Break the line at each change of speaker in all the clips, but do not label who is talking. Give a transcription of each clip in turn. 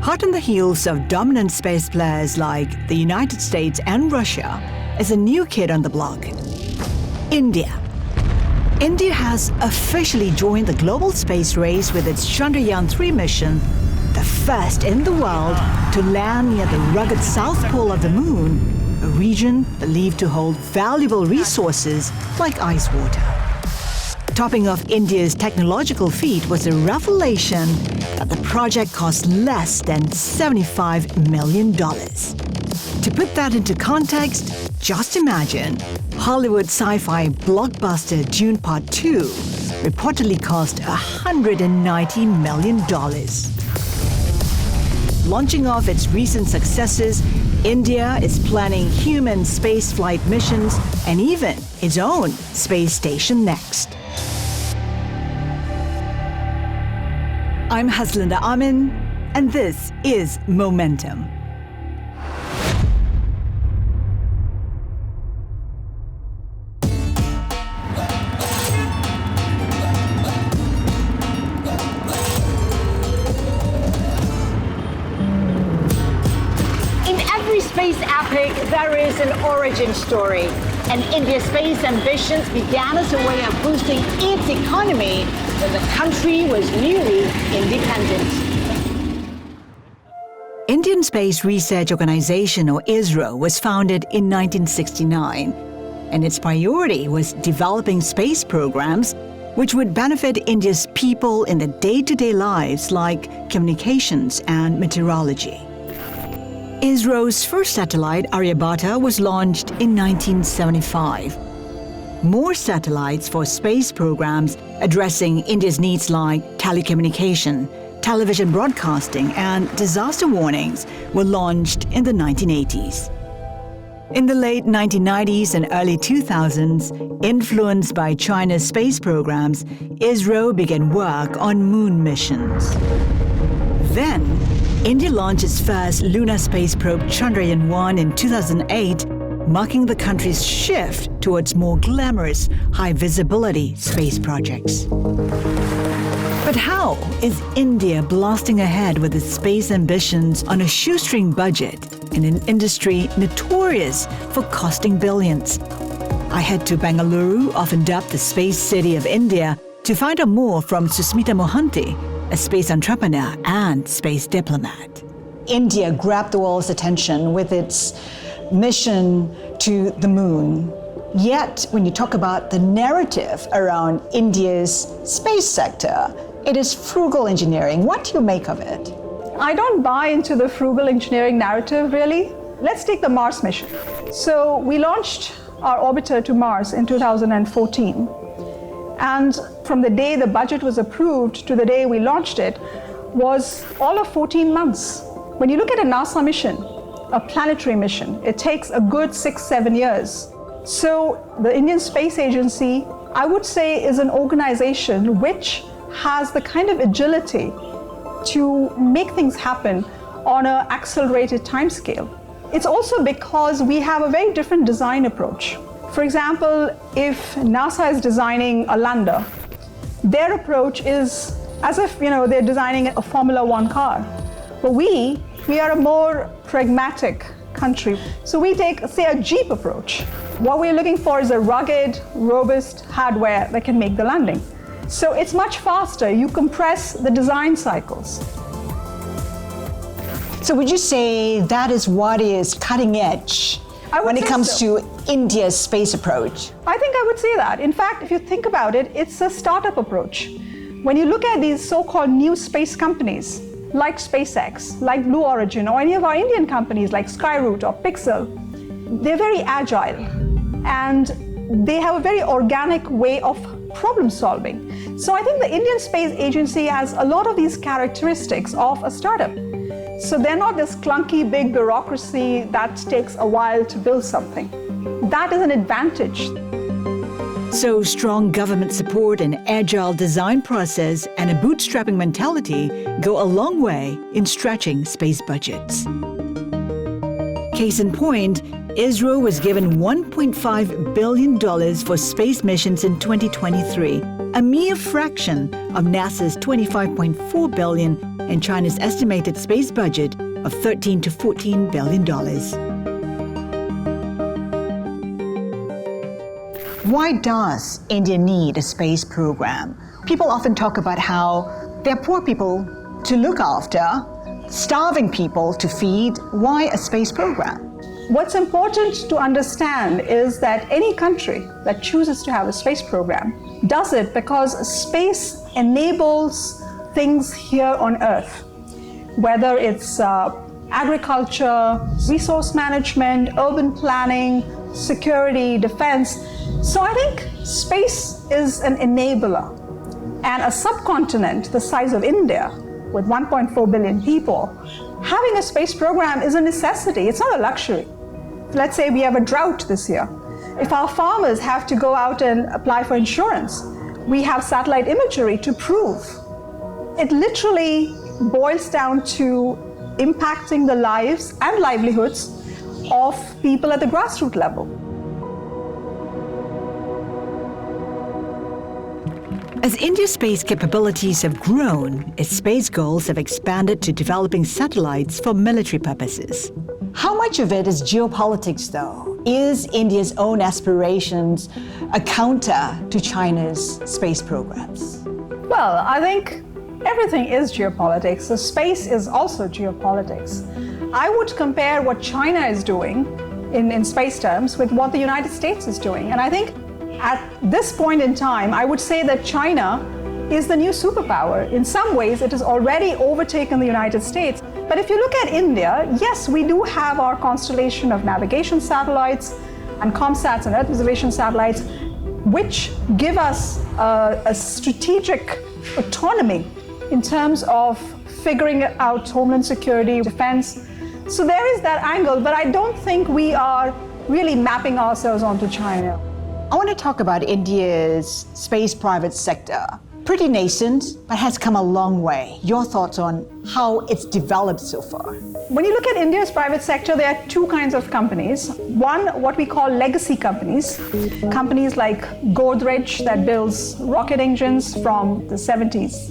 Hot on the heels of dominant space players like the United States and Russia is a new kid on the block, India. India has officially joined the global space race with its Chandrayaan-3 mission, the first in the world to land near the rugged south pole of the moon, a region believed to hold valuable resources like ice water. Topping off India's technological feat was a revelation that the project cost less than $75 million. To put that into context, just imagine Hollywood sci-fi blockbuster Dune Part 2 reportedly cost $190 million. Launching off its recent successes, India is planning human spaceflight missions and even its own space station next. I'm Haslinda Amin, and this is Momentum.
In every space epic, there is an origin story. And India's space ambitions began as a way of boosting its economy when the country was newly independent.
Indian Space Research Organization, or ISRO, was founded in 1969, and its priority was developing space programs which would benefit India's people in their day-to-day lives, like communications and meteorology. ISRO's first satellite, Aryabhata, was launched in 1975. More satellites for space programs addressing India's needs like telecommunication, television broadcasting, and disaster warnings were launched in the 1980s. In the late 1990s and early 2000s, influenced by China's space programs, ISRO began work on moon missions. Then, India launched its first lunar space probe Chandrayaan-1 in 2008, marking the country's shift towards more glamorous, high-visibility space projects. But how is India blasting ahead with its space ambitions on a shoestring budget in an industry notorious for costing billions? I head to Bengaluru, often dubbed the space city of India, to find out more from Susmita Mohanty, a space entrepreneur and space diplomat. India grabbed the world's attention with its mission to the moon. Yet, when you talk about the narrative around India's space sector, it is frugal engineering. What do you make of it?
I don't buy into the frugal engineering narrative, really. Let's take the Mars mission. So we launched our orbiter to Mars in 2014. And from the day the budget was approved to the day we launched it was all of 14 months. When you look at a NASA mission, a planetary mission, it takes a good 6-7 years. So the Indian Space Agency, I would say, is an organization which has the kind of agility to make things happen on an accelerated timescale. It's also because we have a very different design approach. For example, if NASA is designing a lander, their approach is as if they're designing a Formula One car. But we are a more pragmatic country. So we take, say, a Jeep approach. What we're looking for is a rugged, robust hardware that can make the landing. So it's much faster. You compress the design cycles.
So would you say that is what is cutting edge when it comes to India's space approach?
I think I would say that. In fact, if you think about it, it's a startup approach. When you look at these so-called new space companies, like SpaceX, like Blue Origin, or any of our Indian companies like Skyroot or Pixxel, they're very agile and they have a very organic way of problem solving. So I think the Indian Space Agency has a lot of these characteristics of a startup. So they're not this clunky big bureaucracy that takes a while to build something. That is an advantage.
So strong government support, an agile design process, and a bootstrapping mentality go a long way in stretching space budgets. Case in point, ISRO was given $1.5 billion for space missions in 2023, a mere fraction of NASA's $25.4 billion and China's estimated space budget of $13 to $14 billion. Why does India need a space program? People often talk about how there are poor people to look after, starving people to feed. Why a space program?
What's important to understand is that any country that chooses to have a space program does it because space enables things here on Earth, whether it's agriculture, resource management, urban planning, security, defense. So I think space is an enabler. And a subcontinent the size of India, with 1.4 billion people, having a space program is a necessity. It's not a luxury. Let's say we have a drought this year. If our farmers have to go out and apply for insurance, we have satellite imagery to prove. It literally boils down to impacting the lives and livelihoods of people at the grassroots level.
As India's space capabilities have grown, its space goals have expanded to developing satellites for military purposes. How much of it is geopolitics, though? Is India's own aspirations a counter to China's space programs?
Well, I think everything is geopolitics. So space is also geopolitics. I would compare what China is doing in space terms with what the United States is doing. And I think at this point in time, I would say that China is the new superpower. In some ways, it has already overtaken the United States. But if you look at India, yes, we do have our constellation of navigation satellites and ComSats and Earth observation satellites, which give us a strategic autonomy in terms of figuring out homeland security, defense. So there is that angle, but I don't think we are really mapping ourselves onto China.
I want to talk about India's space private sector. Pretty nascent, but has come a long way. Your thoughts on how it's developed so far?
When you look at India's private sector, there are two kinds of companies. One, what we call legacy companies. Companies like Godrej that builds rocket engines from the 70s.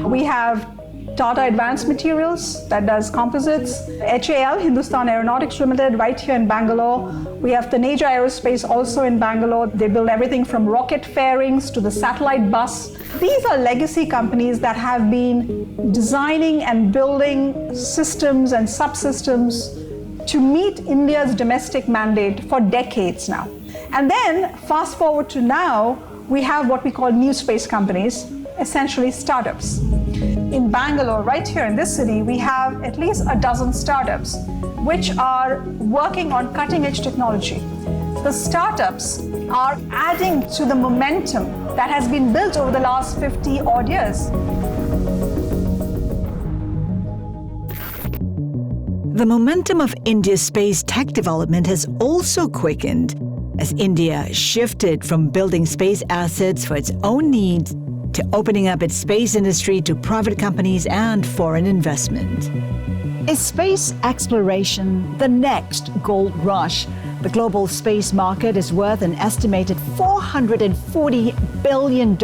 We have Tata Advanced Materials that does composites, HAL, Hindustan Aeronautics Limited, right here in Bangalore. We have Haslinda Aerospace also in Bangalore. They build everything from rocket fairings to the satellite bus. These are legacy companies that have been designing and building systems and subsystems to meet India's domestic mandate for decades now. And then fast forward to now, we have what we call new space companies, essentially startups. In Bangalore, right here in this city, we have at least a dozen startups which are working on cutting-edge technology. The startups are adding to the momentum that has been built over the last 50 odd years.
The momentum of India's space tech development has also quickened as India shifted from building space assets for its own needs to opening up its space industry to private companies and foreign investment. Is space exploration the next gold rush? The global space market is worth an estimated $440 billion,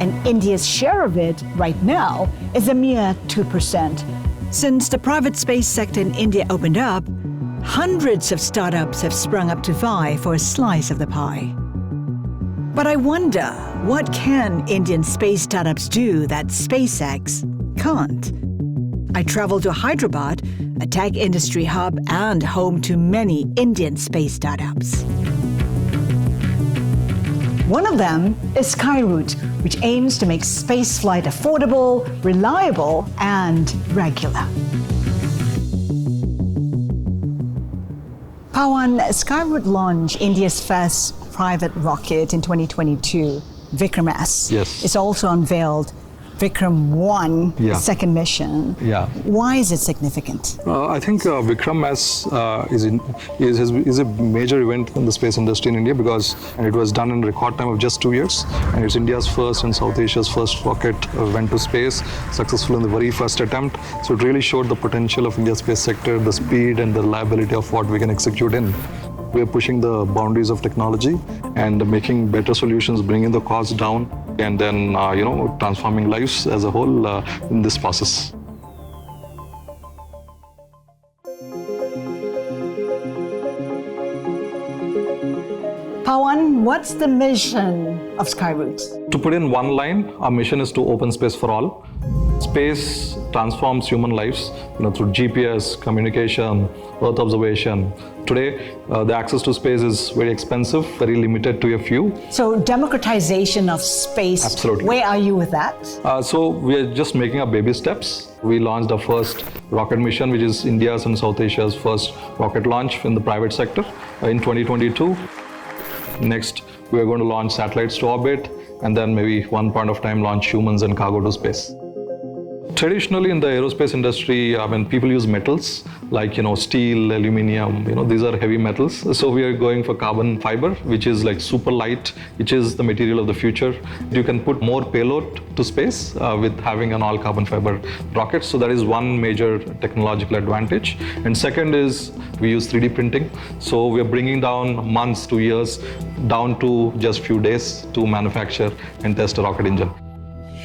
and India's share of it right now is a mere 2%. Since the private space sector in India opened up, hundreds of startups have sprung up to vie for a slice of the pie. But I wonder, what can Indian space startups do that SpaceX can't? I traveled to Hyderabad, a tech industry hub and home to many Indian space startups. One of them is Skyroot, which aims to make spaceflight affordable, reliable, and regular. Pawan, Skyroot launched India's first private rocket in 2022, Vikram S.
Yes.
It's also unveiled Vikram 1, second mission.
Yeah.
Why is it significant?
I think Vikram S is a major event in the space industry in India because it was done in a record time of just 2 years, and it's India's first and South Asia's first rocket went to space, successful in the very first attempt. So it really showed the potential of India's space sector, the speed and the reliability of what we can execute in. We are pushing the boundaries of technology and making better solutions, bringing the cost down. and then transforming lives as a whole in this process.
Pawan, what's the mission of Skyroot?
To put in one line, our mission is to open space for all. Space transforms human lives, through GPS, communication, Earth observation. Today, the access to space is very expensive, very limited to a few.
So, democratization of space.
Absolutely.
Where are you with that?
So, we are just making our baby steps. We launched our first rocket mission, which is India's and South Asia's first rocket launch in the private sector in 2022. Next, we are going to launch satellites to orbit, and then maybe one point of time launch humans and cargo to space. Traditionally in the aerospace industry, people use metals like steel, aluminium, these are heavy metals. So we are going for carbon fiber, which is like super light, which is the material of the future. You can put more payload to space with having an all carbon fiber rocket. So that is one major technological advantage. And second is we use 3D printing. So we are bringing down months to years down to just few days to manufacture and test a rocket engine.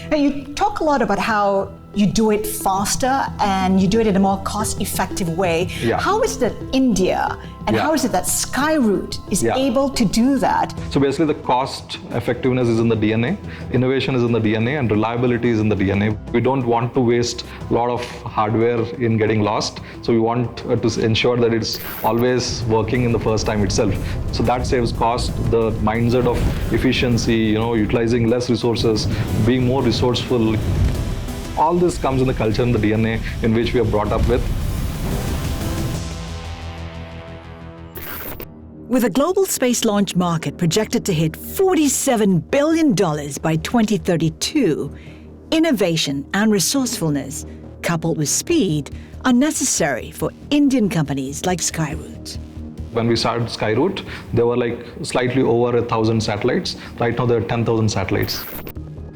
Now, you talk a lot about how you do it faster and you do it in a more cost-effective way.
Yeah.
How is that India and how is it that Skyroot is able to do that?
So basically the cost effectiveness is in the DNA, innovation is in the DNA, and reliability is in the DNA. We don't want to waste a lot of hardware in getting lost. So we want to ensure that it's always working in the first time itself. So that saves cost, the mindset of efficiency, utilizing less resources, being more resourceful. All this comes in the culture and the DNA in which we are brought up with.
With a global space launch market projected to hit $47 billion by 2032, innovation and resourcefulness, coupled with speed, are necessary for Indian companies like Skyroot.
When we started Skyroot, there were like slightly over 1,000 satellites. Right now there are 10,000 satellites.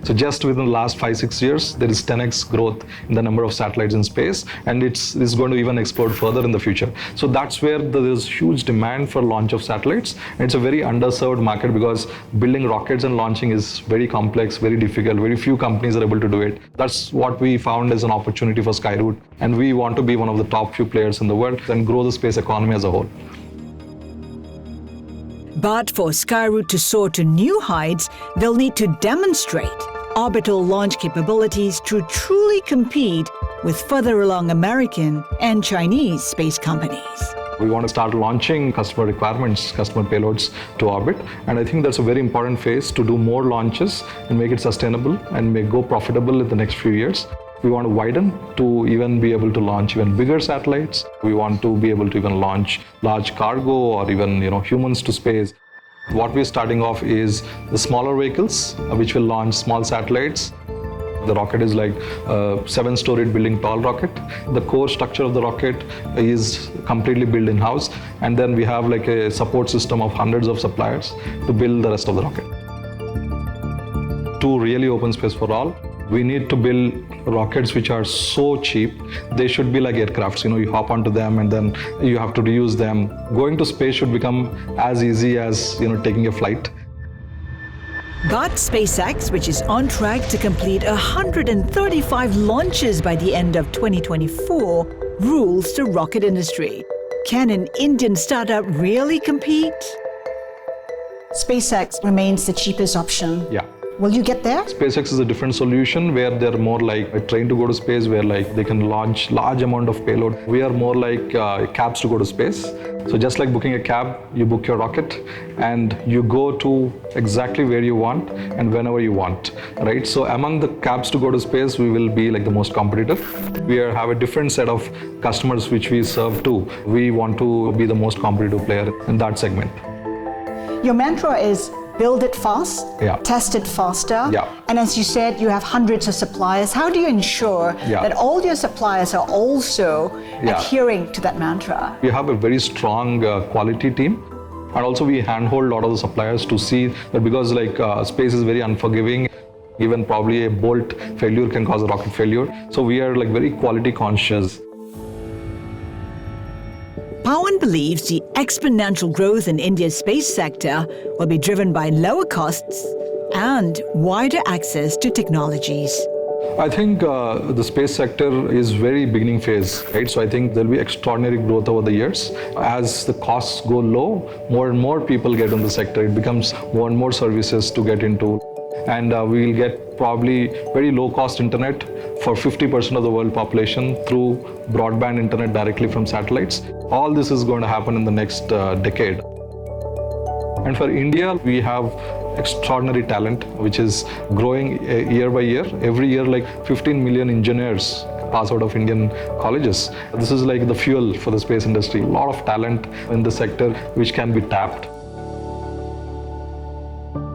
So just within the last 5-6 years, there is 10x growth in the number of satellites in space, and it's going to even explode further in the future. So that's where there is huge demand for launch of satellites. And it's a very underserved market because building rockets and launching is very complex, very difficult. Very few companies are able to do it. That's what we found as an opportunity for Skyroot, and we want to be one of the top few players in the world and grow the space economy as a whole.
But for Skyroot to soar to new heights, they'll need to demonstrate orbital launch capabilities to truly compete with further along American and Chinese space companies.
We want to start launching customer requirements, customer payloads to orbit. And I think that's a very important phase to do more launches and make it sustainable and go profitable in the next few years. We want to widen to even be able to launch even bigger satellites. We want to be able to even launch large cargo or even humans to space. What we're starting off is the smaller vehicles, which will launch small satellites. The rocket is like a 7-storied building tall rocket. The core structure of the rocket is completely built in-house. And then we have like a support system of hundreds of suppliers to build the rest of the rocket. To really open space for all, we need to build rockets which are so cheap. They should be like aircrafts. You hop onto them and then you have to reuse them. Going to space should become as easy as taking a flight.
But SpaceX, which is on track to complete 135 launches by the end of 2024, rules the rocket industry. Can an Indian startup really compete? SpaceX remains the cheapest option.
Yeah.
Will you get there?
SpaceX is a different solution where they're more like a train to go to space, where like they can launch large amount of payload. We are more like cabs to go to space. So just like booking a cab, you book your rocket and you go to exactly where you want and whenever you want, right? So among the cabs to go to space, we will be like the most competitive. We have a different set of customers which we serve too. We want to be the most competitive player in that segment.
Your mantra is build it fast, test it faster, and as you said, you have hundreds of suppliers. How do you ensure that all your suppliers are also adhering to that mantra?
We have a very strong quality team, and also we handhold a lot of the suppliers to see that, because like space is very unforgiving. Even probably a bolt failure can cause a rocket failure. So we are like very quality conscious.
Pawan believes the exponential growth in India's space sector will be driven by lower costs, and wider access to technologies.
I think the space sector is very beginning phase, right? So I think there'll be extraordinary growth over the years. As the costs go low, more and more people get in the sector. It becomes more and more services to get into. And we will get probably very low cost internet for 50% of the world population through broadband internet directly from satellites. All this is going to happen in the next decade. And for India, we have extraordinary talent, which is growing year by year. Every year, like 15 million engineers pass out of Indian colleges. This is like the fuel for the space industry. A lot of talent in the sector which can be tapped.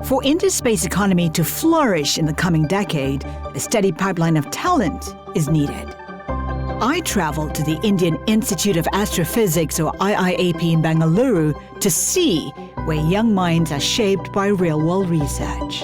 For India's space economy to flourish in the coming decade, a steady pipeline of talent is needed. I traveled to the Indian Institute of Astrophysics, or IIAP, in Bengaluru to see where young minds are shaped by real-world research.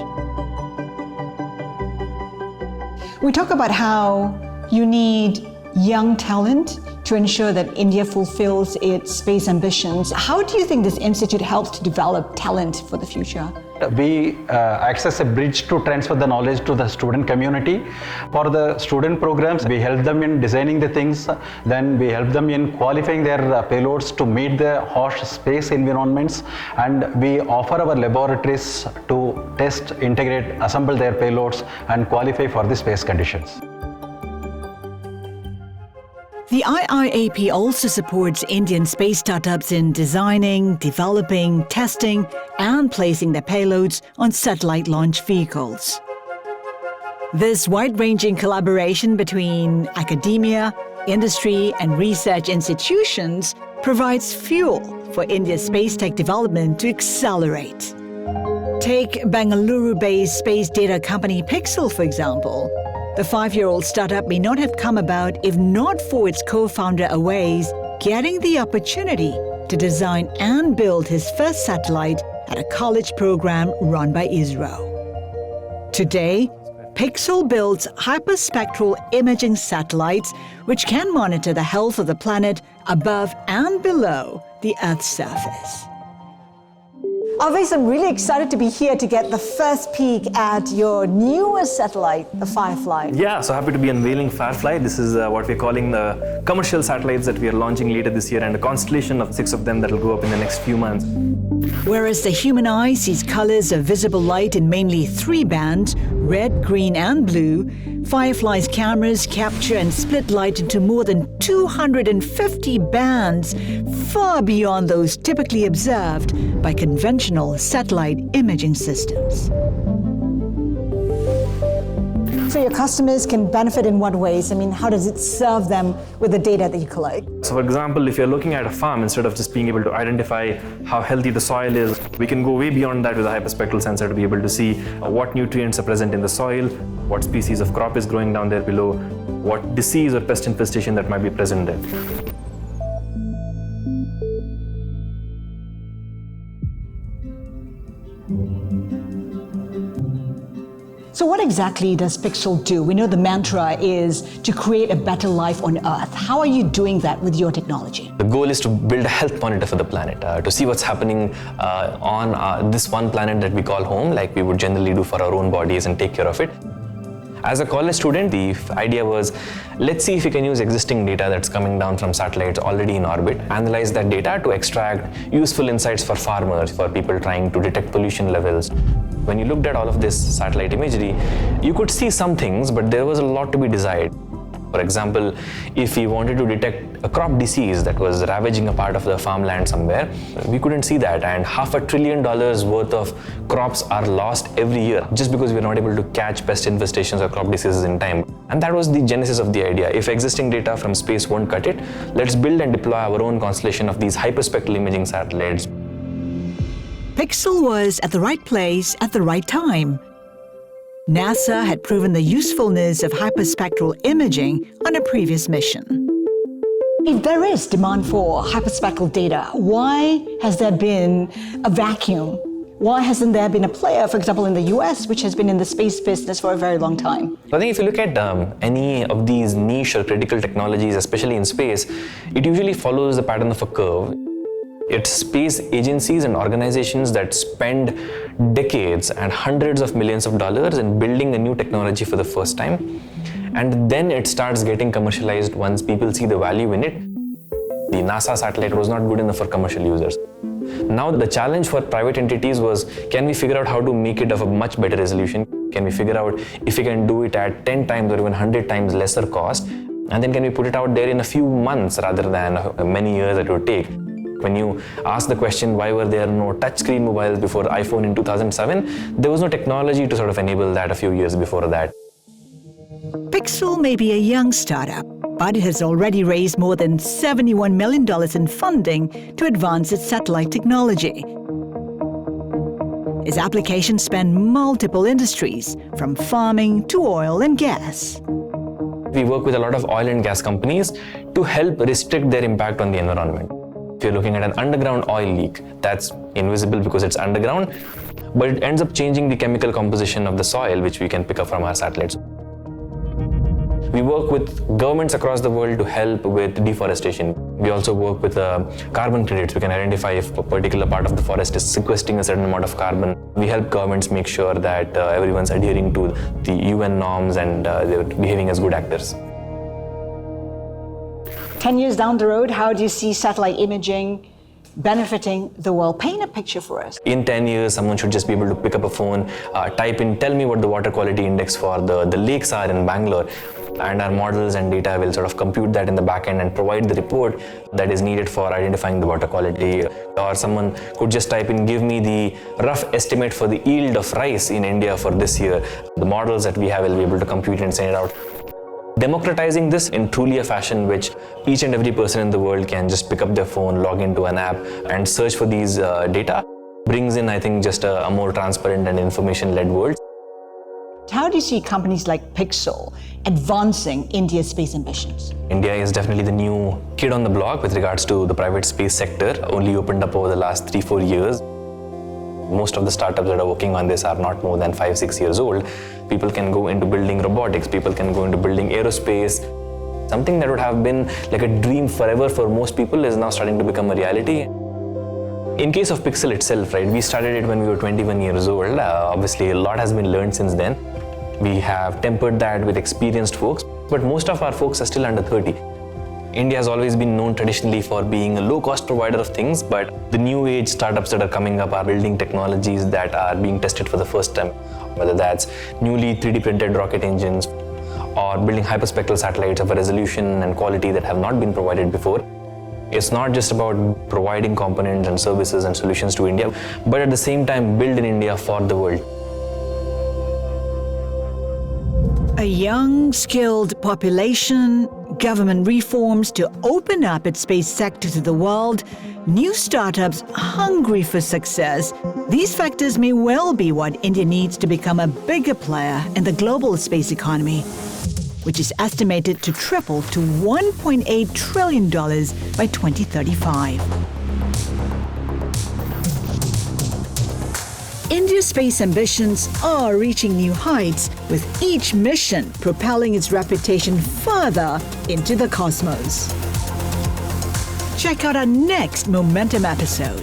We talk about how you need young talent to ensure that India fulfills its space ambitions. How do you think this institute helps to develop talent for the future?
We access a bridge to transfer the knowledge to the student community. For the student programs, we help them in designing the things, then we help them in qualifying their payloads to meet the harsh space environments, and we offer our laboratories to test, integrate, assemble their payloads and qualify for the space conditions.
The IIAP also supports Indian space startups in designing, developing, testing, and placing their payloads on satellite launch vehicles. This wide-ranging collaboration between academia, industry, and research institutions provides fuel for India's space tech development to accelerate. Take Bengaluru-based space data company Pixxel, for example. The 5-year-old startup may not have come about if not for its co-founder Awais getting the opportunity to design and build his first satellite at a college program run by ISRO. Today, Pixxel builds hyperspectral imaging satellites which can monitor the health of the planet above and below the Earth's surface.
Awais, I'm really excited to be here to get the first peek at your newest satellite, the Firefly.
Yeah, so happy to be unveiling Firefly. This is what we're calling the commercial satellites that we are launching later this year, and a constellation of 6 of them that will go up in the next few months.
Whereas the human eye sees colors of visible light in mainly 3 bands, red, green, and blue, Firefly's cameras capture and split light into more than 250 bands, far beyond those typically observed by conventional satellite imaging systems.
So your customers can benefit in what ways? I mean, how does it serve them with the data that you collect?
So for example, if you're looking at a farm, instead of just being able to identify how healthy the soil is, we can go way beyond that with a hyperspectral sensor to be able to see what nutrients are present in the soil, what species of crop is growing down there below, what disease or pest infestation that might be present there.
So what exactly does Pixxel do? We know the mantra is to create a better life on Earth. How are you doing that with your technology?
The goal is to build a health monitor for the planet, to see what's happening on this one planet that we call home, like we would generally do for our own bodies and take care of it. As a college student, the idea was, let's see if we can use existing data that's coming down from satellites already in orbit, analyze that data to extract useful insights for farmers, for people trying to detect pollution levels. When you looked at all of this satellite imagery, you could see some things, but there was a lot to be desired. For example, if we wanted to detect a crop disease that was ravaging a part of the farmland somewhere, we couldn't see that, and $500 billion worth of crops are lost every year just because we're not able to catch pest infestations or crop diseases in time. And that was the genesis of the idea. If existing data from space won't cut it, let's build and deploy our own constellation of these hyperspectral imaging satellites.
Pixxel was at the right place at the right time. NASA had proven the usefulness of hyperspectral imaging on a previous mission.
If there is demand for hyperspectral data, why has there been a vacuum? Why hasn't there been a player, for example, in the US, which has been in the space business for a very long time?
I think if you look at any of these niche or critical technologies, especially in space, it usually follows the pattern of a curve. It's space agencies and organizations that spend decades and hundreds of millions of dollars in building a new technology for the first time. And then it starts getting commercialized once people see the value in it. The NASA satellite was not good enough for commercial users. Now the challenge for private entities was, can we figure out how to make it of a much better resolution? Can we figure out if we can do it at 10 times or even 100 times lesser cost? And then can we put it out there in a few months rather than many years that it would take? When you ask the question, why were there no touchscreen mobiles before iPhone in 2007? There was no technology to sort of enable that a few years before that.
Pixxel may be a young startup, but it has already raised more than $71 million in funding to advance its satellite technology. Its applications span multiple industries, from farming to oil and gas.
We work with a lot of oil and gas companies to help restrict their impact on the environment. If you're looking at an underground oil leak, that's invisible because it's underground, but it ends up changing the chemical composition of the soil, which we can pick up from our satellites. We work with governments across the world to help with deforestation. We also work with carbon credits. We can identify if a particular part of the forest is sequestering a certain amount of carbon. We help governments make sure that everyone's adhering to the UN norms and they're behaving as good actors.
10 years down the road, how do you see satellite imaging benefiting the world? Paint a picture for us.
In 10 years, someone should just be able to pick up a phone, type in, tell me what the water quality index for the lakes are in Bangalore. And our models and data will sort of compute that in the back end and provide the report that is needed for identifying the water quality. Or someone could just type in, give me the rough estimate for the yield of rice in India for this year. The models that we have will be able to compute and send it out. Democratizing this in truly a fashion which each and every person in the world can just pick up their phone, log into an app and search for these data brings in, I think, just a more transparent and information-led world.
How do you see companies like Pixxel advancing India's space ambitions?
India is definitely the new kid on the block with regards to the private space sector, only opened up over the last 3-4 years. Most of the startups that are working on this are not more than 5-6 years old. People can go into building robotics, people can go into building aerospace. Something that would have been like a dream forever for most people is now starting to become a reality. In case of Pixxel itself, right, we started it when we were 21 years old. Obviously, a lot has been learned since then. We have tempered that with experienced folks, but most of our folks are still under 30. India has always been known traditionally for being a low-cost provider of things, but the new age startups that are coming up are building technologies that are being tested for the first time, whether that's newly 3D printed rocket engines or building hyperspectral satellites of a resolution and quality that have not been provided before. It's not just about providing components and services and solutions to India, but at the same time build in India for the world.
A young, skilled population, government reforms to open up its space sector to the world, new startups hungry for success. These factors may well be what India needs to become a bigger player in the global space economy, which is estimated to triple to $1.8 trillion by 2035. India's space ambitions are reaching new heights, with each mission propelling its reputation further into the cosmos. Check out our next Momentum episode.